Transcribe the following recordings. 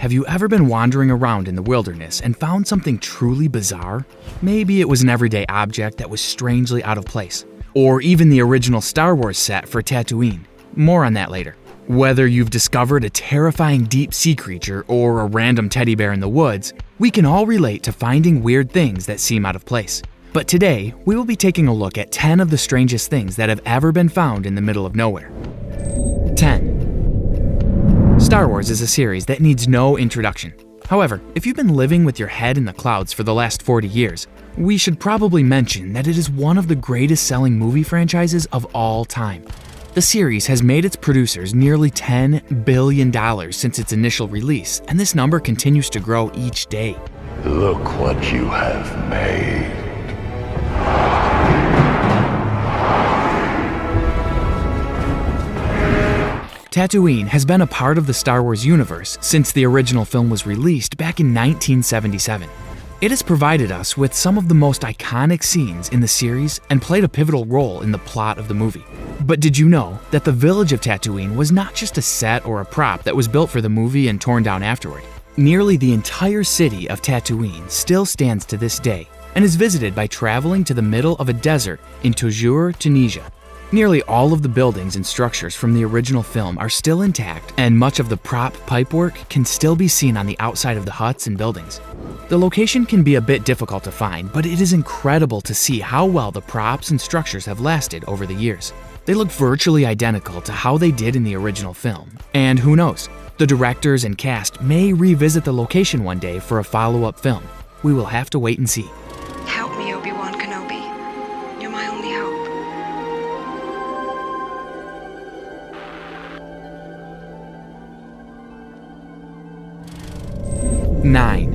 have you ever been wandering around in the wilderness and found something truly bizarre? Maybe it was an everyday object that was strangely out of place. Or even the original Star Wars set for Tatooine. More on that later. Whether you've discovered a terrifying deep sea creature or a random teddy bear in the woods, we can all relate to finding weird things that seem out of place. But today, we will be taking a look at 10 of the strangest things that have ever been found in the middle of nowhere. 10. Star Wars is a series that needs no introduction. However, if you've been living with your head in the clouds for the last 40 years, we should probably mention that it is one of the greatest selling movie franchises of all time. The series has made its producers nearly $10 billion since its initial release, and this number continues to grow each day. Look what you have made. Tatooine has been a part of the Star Wars universe since the original film was released back in 1977. It has provided us with some of the most iconic scenes in the series and played a pivotal role in the plot of the movie. But did you know that the village of Tatooine was not just a set or a prop that was built for the movie and torn down afterward? Nearly the entire city of Tatooine still stands to this day and is visited by traveling to the middle of a desert in Toujours, Tunisia. Nearly all of the buildings and structures from the original film are still intact, and much of the prop pipework can still be seen on the outside of the huts and buildings. The location can be a bit difficult to find, but it is incredible to see how well the props and structures have lasted over the years. They look virtually identical to how they did in the original film. And who knows, the directors and cast may revisit the location one day for a follow-up film. We will have to wait and see. Help me, Obi-Wan Kenobi. You're my only hope. 9.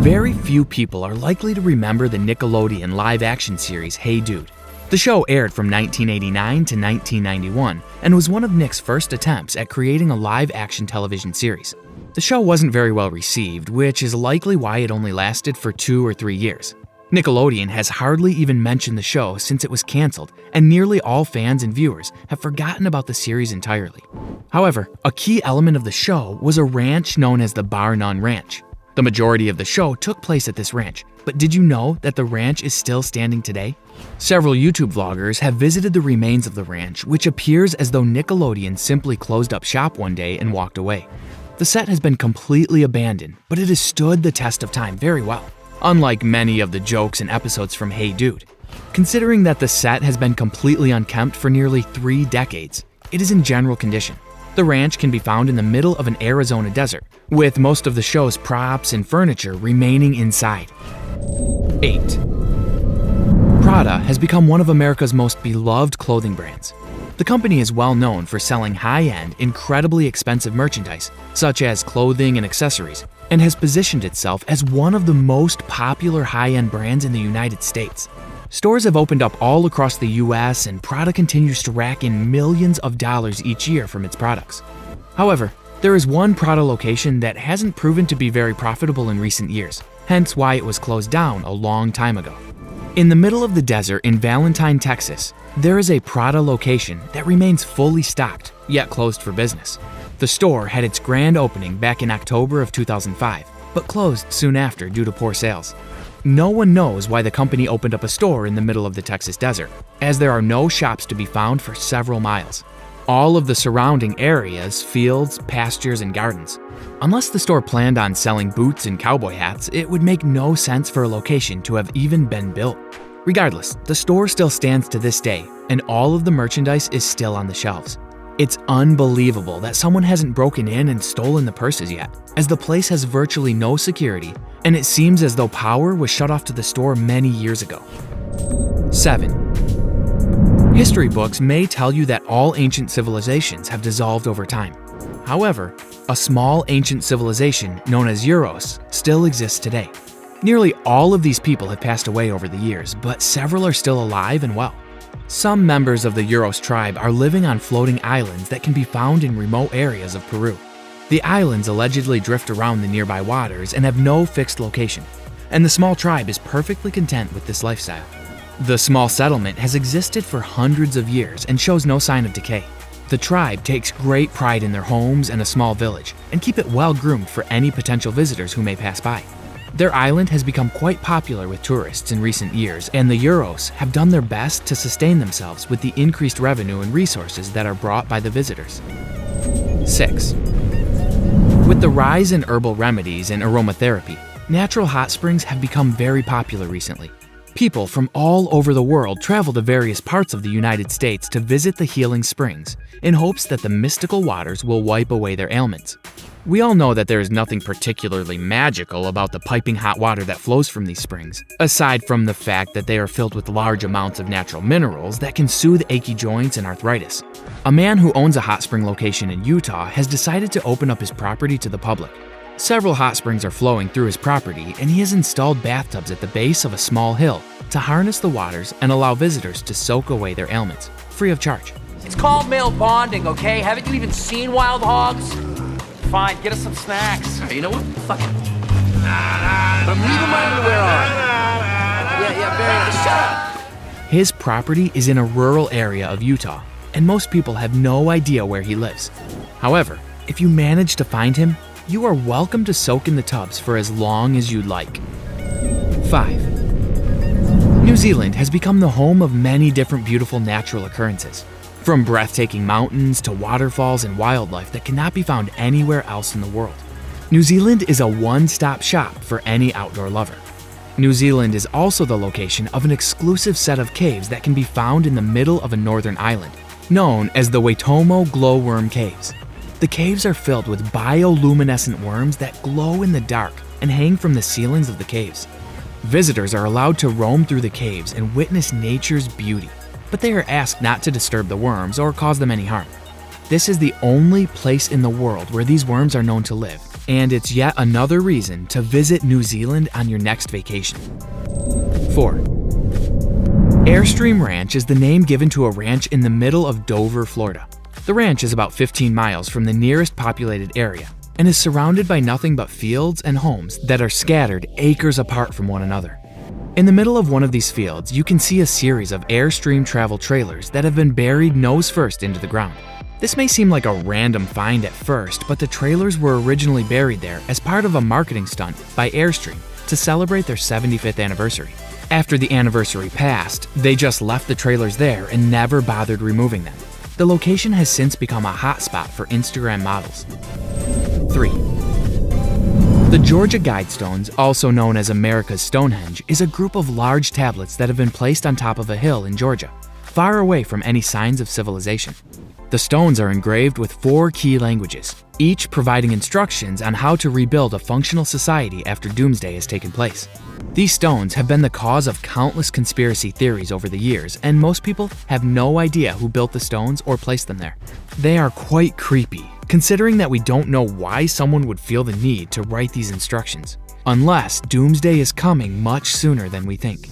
Very few people are likely to remember the Nickelodeon live-action series Hey Dude. The show aired from 1989 to 1991 and was one of Nick's first attempts at creating a live-action television series. The show wasn't very well received, which is likely why it only lasted for 2 or 3 years. Nickelodeon has hardly even mentioned the show since it was canceled, and nearly all fans and viewers have forgotten about the series entirely. However, a key element of the show was a ranch known as the Bar None Ranch. The majority of the show took place at this ranch, but did you know that the ranch is still standing today? Several YouTube vloggers have visited the remains of the ranch, which appears as though Nickelodeon simply closed up shop one day and walked away. The set has been completely abandoned, but it has stood the test of time very well, unlike many of the jokes and episodes from Hey Dude. Considering that the set has been completely unkempt for nearly 3 decades, it is in general condition. The ranch can be found in the middle of an Arizona desert, with most of the show's props and furniture remaining inside. 8. Prada has become one of America's most beloved clothing brands. The company is well known for selling high-end, incredibly expensive merchandise, such as clothing and accessories, and has positioned itself as one of the most popular high-end brands in the United States. Stores have opened up all across the US, and Prada continues to rack in millions of dollars each year from its products. However, there is one Prada location that hasn't proven to be very profitable in recent years, hence why it was closed down a long time ago. In the middle of the desert in Valentine, Texas, there is a Prada location that remains fully stocked, yet closed for business. The store had its grand opening back in October of 2005, but closed soon after due to poor sales. No one knows why the company opened up a store in the middle of the Texas desert, as there are no shops to be found for several miles. All of the surrounding areas, fields, pastures, and gardens. Unless the store planned on selling boots and cowboy hats, it would make no sense for a location to have even been built. Regardless, the store still stands to this day, and all of the merchandise is still on the shelves. It's unbelievable that someone hasn't broken in and stolen the purses yet, as the place has virtually no security, and it seems as though power was shut off to the store many years ago. 7. History books may tell you that all ancient civilizations have dissolved over time. However, a small ancient civilization known as Euros still exists today. Nearly all of these people have passed away over the years, but several are still alive and well. Some members of the Euros tribe are living on floating islands that can be found in remote areas of Peru. The islands allegedly drift around the nearby waters and have no fixed location, and the small tribe is perfectly content with this lifestyle. The small settlement has existed for hundreds of years and shows no sign of decay. The tribe takes great pride in their homes and a small village, and keep it well groomed for any potential visitors who may pass by. Their island has become quite popular with tourists in recent years, and the Euros have done their best to sustain themselves with the increased revenue and resources that are brought by the visitors. 6. With the rise in herbal remedies and aromatherapy, natural hot springs have become very popular recently. People from all over the world travel to various parts of the United States to visit the healing springs in hopes that the mystical waters will wipe away their ailments. We all know that there is nothing particularly magical about the piping hot water that flows from these springs, aside from the fact that they are filled with large amounts of natural minerals that can soothe achy joints and arthritis. A man who owns a hot spring location in Utah has decided to open up his property to the public. Several hot springs are flowing through his property, and he has installed bathtubs at the base of a small hill to harness the waters and allow visitors to soak away their ailments, free of charge. It's called male bonding, okay? Haven't you even seen wild hogs? Fine, get us some snacks. You know what? Fuck it. But I'm leaving my underwear on. Yeah, very good. Shut up. His property is in a rural area of Utah, and most people have no idea where he lives. However, if you manage to find him, you are welcome to soak in the tubs for as long as you'd like. 5. New Zealand has become the home of many different beautiful natural occurrences. From breathtaking mountains to waterfalls and wildlife that cannot be found anywhere else in the world. New Zealand is a one-stop shop for any outdoor lover. New Zealand is also the location of an exclusive set of caves that can be found in the middle of a northern island, known as the Waitomo Glowworm Caves. The caves are filled with bioluminescent worms that glow in the dark and hang from the ceilings of the caves. Visitors are allowed to roam through the caves and witness nature's beauty, but they are asked not to disturb the worms or cause them any harm. This is the only place in the world where these worms are known to live, and it's yet another reason to visit New Zealand on your next vacation. 4. Airstream Ranch is the name given to a ranch in the middle of Dover, Florida. The ranch is about 15 miles from the nearest populated area and is surrounded by nothing but fields and homes that are scattered acres apart from one another. In the middle of one of these fields, you can see a series of Airstream travel trailers that have been buried nose first into the ground. This may seem like a random find at first, but the trailers were originally buried there as part of a marketing stunt by Airstream to celebrate their 75th anniversary. After the anniversary passed, they just left the trailers there and never bothered removing them. The location has since become a hotspot for Instagram models. 3. The Georgia Guidestones, also known as America's Stonehenge, is a group of large tablets that have been placed on top of a hill in Georgia, far away from any signs of civilization. The stones are engraved with 4 key languages, each providing instructions on how to rebuild a functional society after doomsday has taken place. These stones have been the cause of countless conspiracy theories over the years, and most people have no idea who built the stones or placed them there. They are quite creepy, considering that we don't know why someone would feel the need to write these instructions, unless doomsday is coming much sooner than we think.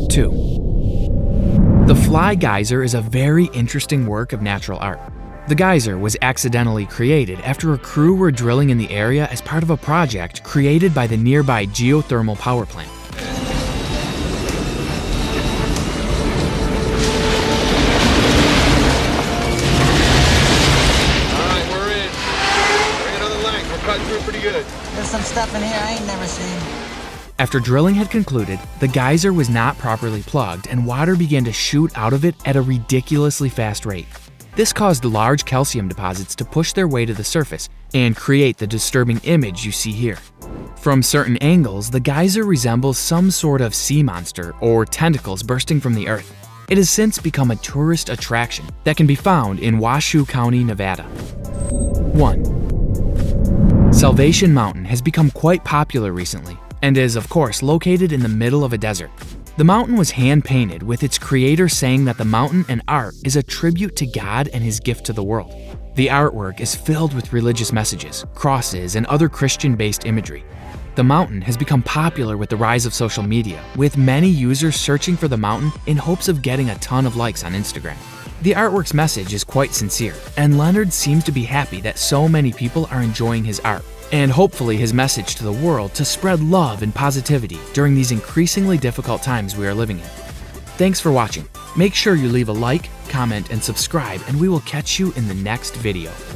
2. The Fly Geyser is a very interesting work of natural art. The geyser was accidentally created after a crew were drilling in the area as part of a project created by the nearby geothermal power plant. Alright, we're in. Bring another length. We're cutting through pretty good. There's some stuff in here I ain't never seen. After drilling had concluded, the geyser was not properly plugged and water began to shoot out of it at a ridiculously fast rate. This caused large calcium deposits to push their way to the surface and create the disturbing image you see here. From certain angles, the geyser resembles some sort of sea monster or tentacles bursting from the earth. It has since become a tourist attraction that can be found in Washoe County, Nevada. 1. Salvation Mountain has become quite popular recently and is, of course, located in the middle of a desert. The mountain was hand-painted, with its creator saying that the mountain and art is a tribute to God and his gift to the world. The artwork is filled with religious messages, crosses, and other Christian-based imagery. The mountain has become popular with the rise of social media, with many users searching for the mountain in hopes of getting a ton of likes on Instagram. The artwork's message is quite sincere, and Leonard seems to be happy that so many people are enjoying his art, and hopefully his message to the world to spread love and positivity during these increasingly difficult times we are living in. Thanks for watching. Make sure you leave a like, comment, and subscribe, and we will catch you in the next video.